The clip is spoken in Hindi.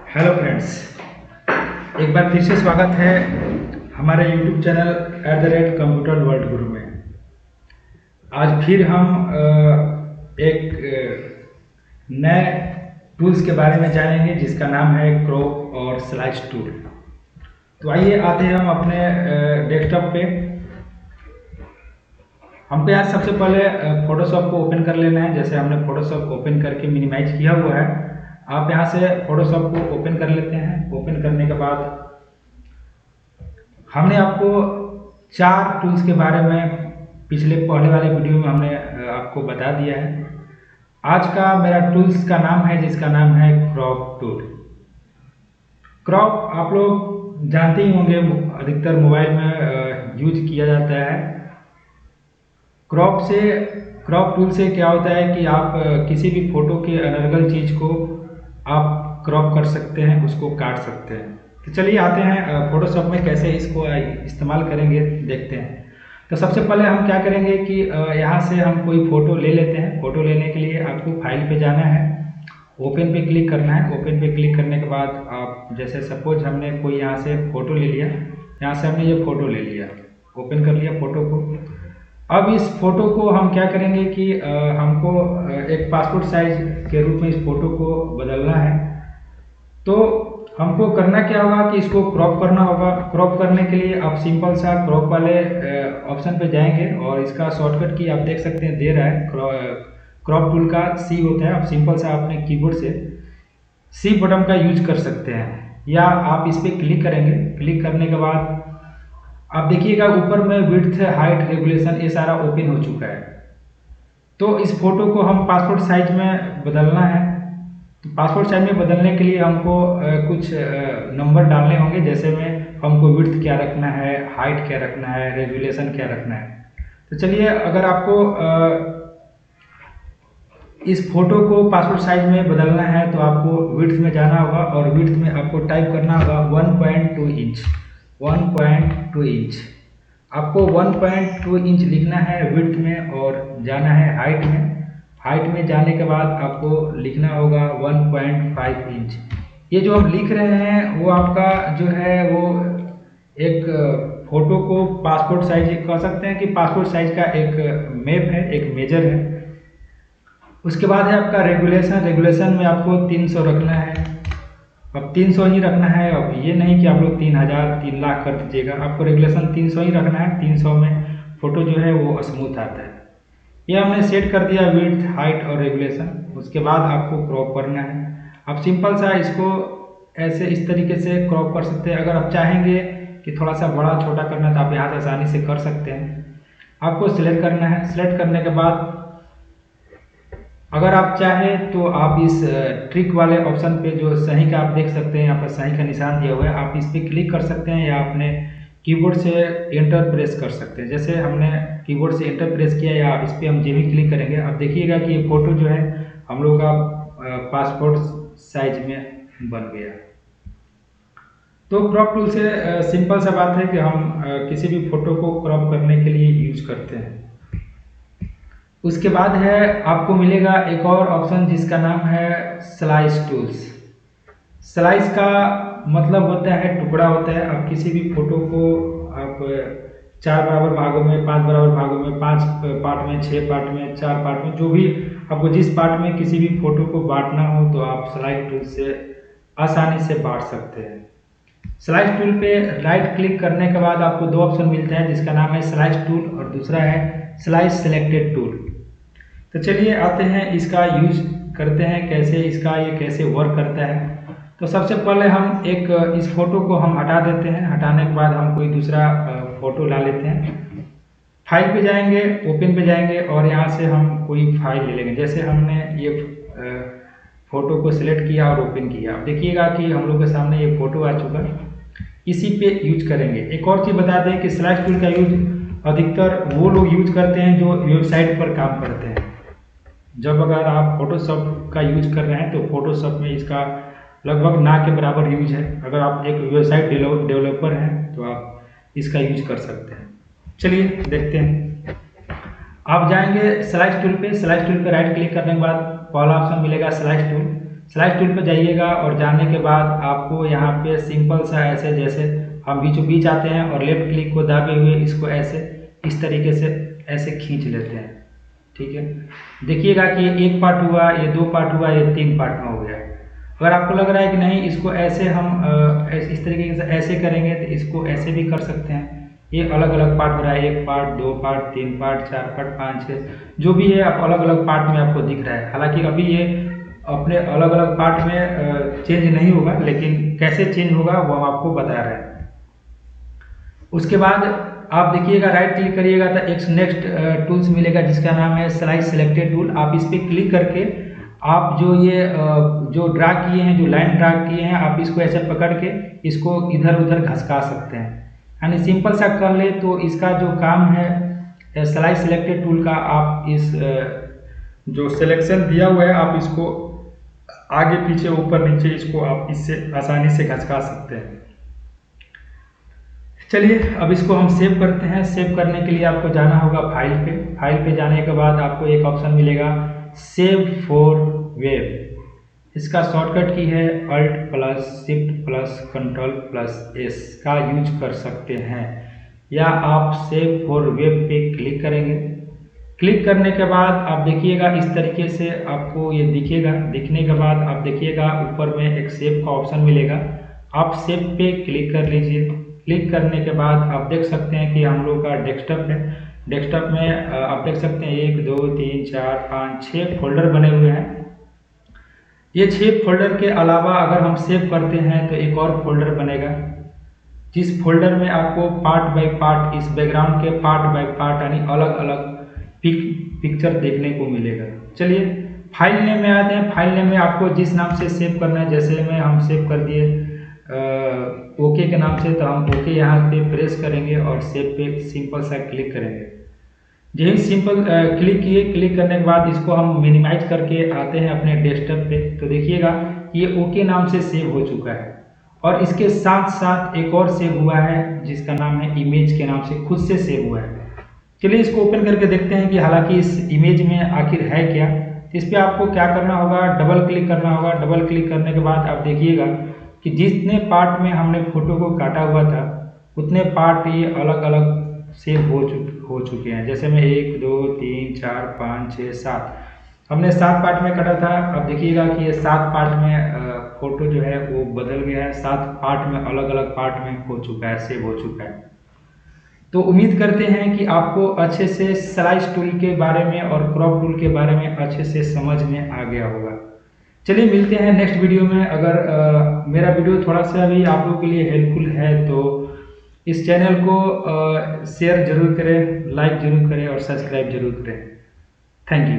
हेलो फ्रेंड्स, एक बार फिर से स्वागत है हमारे यूट्यूब चैनल @कंप्यूटर वर्ल्ड गुरु में। आज फिर हम एक नए टूल्स के बारे में जानेंगे जिसका नाम है क्रॉप और स्लाइस टूल। तो आइए आते हैं हम अपने डेस्कटॉप पे। हमको यहाँ सबसे पहले फोटोशॉप को ओपन कर लेना है। जैसे हमने फोटोशॉप ओपन करके मिनिमाइज किया हुआ है, आप यहाँ से फोटोशॉप को ओपन कर लेते हैं। ओपन करने के बाद हमने आपको 4 टूल्स के बारे में पहले वाले वीडियो में हमने आपको बता दिया है। आज का मेरा टूल्स का नाम है जिसका नाम है क्रॉप टूल। क्रॉप आप लोग जानते ही होंगे, अधिकतर मोबाइल में यूज किया जाता है। क्रॉप टूल से क्या होता है कि आप किसी भी फोटो के अनर्गल चीज़ को आप क्रॉप कर सकते हैं, उसको काट सकते हैं। तो चलिए आते हैं फोटोशॉप में कैसे इसको इस्तेमाल करेंगे, देखते हैं। तो सबसे पहले हम क्या करेंगे कि यहाँ से हम कोई फ़ोटो ले लेते हैं। फ़ोटो लेने के लिए आपको फाइल पे जाना है, ओपन पे क्लिक करना है। ओपन पे क्लिक करने के बाद आप जैसे सपोज हमने कोई यहाँ से फ़ोटो ले लिया, यहाँ से हमने ये फ़ोटो ले लिया, ओपन कर लिया फ़ोटो को। अब इस फ़ोटो को हम क्या करेंगे कि हमको एक पासपोर्ट साइज के रूप में इस फ़ोटो को बदलना है। तो हमको करना क्या होगा कि इसको क्रॉप करना होगा। क्रॉप करने के लिए आप सिंपल सा क्रॉप वाले ऑप्शन पे जाएंगे और इसका शॉर्टकट की आप देख सकते हैं, दे रहा है क्रॉप टूल का C होता है। आप सिंपल सा अपने कीबोर्ड से C बटन का यूज कर सकते हैं, या आप इस पर क्लिक करेंगे। क्लिक करने के बाद आप देखिएगा ऊपर में विड्थ, हाइट, रेगुलेशन ये सारा ओपन हो चुका है। तो इस फोटो को हम पासपोर्ट साइज में बदलना है। तो पासपोर्ट साइज में बदलने के लिए हमको कुछ नंबर डालने होंगे। जैसे में हमको विड्थ क्या रखना है, हाइट क्या रखना है, रेगुलेशन क्या रखना है। तो चलिए, अगर आपको इस फोटो को पासपोर्ट साइज में बदलना है तो आपको विड्थ में जाना होगा और विड्थ में आपको टाइप करना होगा 1.2 इंच। 1.2 इंच आपको 1.2 इंच लिखना है विड्थ में, और जाना है हाइट में। हाइट में जाने के बाद आपको लिखना होगा 1.5 इंच। ये जो हम लिख रहे हैं वो आपका जो है वो एक फोटो को पासपोर्ट साइज कह सकते हैं कि पासपोर्ट साइज का एक मैप है, एक मेजर है। उसके बाद है आपका रेगुलेशन। रेगुलेशन में आपको 300 रखना है। अब 300 ही रखना है। अब ये नहीं कि आप लोग 3000, 3 लाख कर दीजिएगा। आपको रेगुलेशन 300 ही रखना है। 300 में फ़ोटो जो है वो स्मूथ आता है। ये हमने सेट कर दिया विड्थ, हाइट और रेगुलेशन। उसके बाद आपको क्रॉप करना है। आप सिंपल सा इसको ऐसे इस तरीके से क्रॉप कर सकते हैं। अगर आप चाहेंगे कि थोड़ा सा बड़ा छोटा करना तो आप यहाँ से आसानी से कर सकते हैं। आपको सिलेक्ट करना है। सिलेक्ट करने के बाद अगर आप चाहें तो आप इस ट्रिक वाले ऑप्शन पे जो सही का आप देख सकते हैं, यहाँ पर सही का निशान दिया हुआ है, आप इस पर क्लिक कर सकते हैं, या अपने कीबोर्ड से एंटर प्रेस कर सकते हैं। जैसे हमने कीबोर्ड से एंटर प्रेस किया, या इस पर हम जब भी क्लिक करेंगे आप देखिएगा कि ये फ़ोटो जो है हम लोग का पासपोर्ट साइज में बन गया। तो क्रॉप टूल से सिंपल सा बात है कि हम किसी भी फ़ोटो को क्रॉप करने के लिए यूज करते हैं। उसके बाद है आपको मिलेगा एक और ऑप्शन जिसका नाम है स्लाइस टूल्स। स्लाइस का मतलब होता है टुकड़ा होता है। आप किसी भी फोटो को आप 4 बराबर भागों में, 5 बराबर भागों में, 5 पार्ट में, 6 पार्ट में, 4 पार्ट में, जो भी आपको जिस पार्ट में किसी भी फोटो को बांटना हो तो आप स्लाइस टूल से आसानी से बांट सकते हैं। स्लाइस टूल पे राइट क्लिक करने के बाद आपको 2 ऑप्शन मिलता है जिसका नाम है स्लाइस टूल और दूसरा है स्लाइस सिलेक्टेड टूल। तो चलिए आते हैं, इसका यूज करते हैं कैसे, इसका ये कैसे वर्क करता है। तो सबसे पहले हम एक इस फोटो को हम हटा देते हैं। हटाने के बाद हम कोई दूसरा फोटो ला लेते हैं। फाइल पे जाएंगे, ओपन पे जाएंगे और यहाँ से हम कोई फाइल ले लेंगे। जैसे हमने ये फोटो को सिलेक्ट किया और ओपन किया, अब देखिएगा कि हम लोग के सामने ये फोटो आ चुका है। इसी पे यूज करेंगे। एक और चीज़ बता दें कि स्लाइस टूल का यूज अधिकतर वो लोग यूज करते हैं जो वेबसाइट पर काम करते हैं। जब अगर आप फोटोशॉप का यूज कर रहे हैं तो फोटोशॉप में इसका लगभग ना के बराबर यूज है। अगर आप एक वेबसाइट डेवलपर हैं तो आप इसका यूज कर सकते हैं। चलिए देखते हैं। आप जाएंगे स्लाइस टूल पे। स्लाइस टूल पे राइट क्लिक करने के बाद पहला ऑप्शन मिलेगा स्लाइस टूल। स्लाइस टूल पर जाइएगा और जाने के बाद आपको यहाँ पे सिंपल सा ऐसे जैसे हम बीचों बीच आते हैं और लेफ्ट क्लिक को दाबे हुए इसको ऐसे इस तरीके से ऐसे खींच लेते हैं। ठीक है, देखिएगा कि ये एक पार्ट हुआ, ये 2 पार्ट हुआ, ये 3 पार्ट में हो गया। अगर आपको लग रहा है कि नहीं इसको ऐसे हम इस तरीके से ऐसे करेंगे तो इसको ऐसे भी कर सकते हैं। ये अलग अलग पार्ट हो रहा है, 1 पार्ट 2 पार्ट 3 पार्ट 4 पार्ट 5 6 जो भी है आप अलग अलग पार्ट में आपको दिख रहा है। हालांकि अभी ये अपने अलग अलग पार्ट में चेंज नहीं होगा, लेकिन कैसे चेंज होगा वो हम आपको बता रहे हैं। उसके बाद आप देखिएगा राइट क्लिक करिएगा तो एक नेक्स्ट टूल्स मिलेगा जिसका नाम है स्लाइस सिलेक्टेड टूल। आप इस पर क्लिक करके आप जो ये जो ड्रा किए हैं, जो लाइन ड्रा किए हैं, आप इसको ऐसे पकड़ के इसको इधर उधर घसका सकते हैं। यानी सिंपल सा कर ले तो इसका जो काम है स्लाइस सिलेक्टेड टूल का, आप इस जो सिलेक्शन दिया हुआ है आप इसको आगे पीछे ऊपर नीचे इसको आप इससे आसानी से घसका सकते हैं। चलिए अब इसको हम सेव करते हैं। सेव करने के लिए आपको जाना होगा फाइल पे। फाइल पे जाने के बाद आपको एक ऑप्शन मिलेगा सेव फॉर वेब। इसका शॉर्टकट की है Alt+Shift+Ctrl+S का यूज कर सकते हैं, या आप सेव फॉर वेब पे क्लिक करेंगे। क्लिक करने के बाद आप देखिएगा इस तरीके से आपको ये दिखेगा। दिखने के बाद आप देखिएगा ऊपर में एक सेव का ऑप्शन मिलेगा, आप सेव पे क्लिक कर लीजिए। क्लिक करने के बाद आप देख सकते हैं कि हम लोग का डेस्कटॉप है। डेस्कटॉप में आप देख सकते हैं 1 2 3 4 5 6 फोल्डर बने हुए हैं। ये 6 फोल्डर के अलावा अगर हम सेव करते हैं तो एक और फोल्डर बनेगा, जिस फोल्डर में आपको पार्ट बाय पार्ट इस बैकग्राउंड के पार्ट बाय पार्ट यानी अलग अलग पिक्चर देखने को मिलेगा। चलिए फाइल नेम में आते हैं। फाइल नेम में आपको जिस नाम से सेव करना है, जैसे में हम सेव कर दिए ओके के नाम से, तो हम ओके यहाँ पे प्रेस करेंगे और सेव पे सिंपल सा क्लिक करेंगे। यही सिंपल क्लिक किए। क्लिक करने के बाद इसको हम मिनिमाइज करके आते हैं अपने डेस्कटॉप पे, तो देखिएगा ये ओके नाम से सेव हो चुका है। और इसके साथ साथ एक और सेव हुआ है जिसका नाम है इमेज के नाम से, खुद से सेव हुआ है। चलिए इसको ओपन करके देखते हैं कि हालांकि इस इमेज में आखिर है क्या। इस पर आपको क्या करना होगा, डबल क्लिक करना होगा। डबल क्लिक करने के बाद आप देखिएगा कि जितने पार्ट में हमने फोटो को काटा हुआ था उतने पार्ट ये अलग अलग सेव हो चुके हैं। जैसे में 1 2 3 4 5 6 7 हमने 7 पार्ट में काटा था। अब देखिएगा कि ये 7 पार्ट में फोटो जो है वो बदल गया है, 7 पार्ट में अलग अलग पार्ट में हो चुका है, सेव हो चुका है। तो उम्मीद करते हैं कि आपको अच्छे से स्लाइस टूल के बारे में और क्रॉप टूल के बारे में अच्छे से समझ में आ गया होगा। चलिए मिलते हैं नेक्स्ट वीडियो में। अगर मेरा वीडियो थोड़ा सा भी आप लोगों के लिए हेल्पफुल है तो इस चैनल को शेयर जरूर करें, लाइक जरूर करें और सब्सक्राइब जरूर करें। Thank you.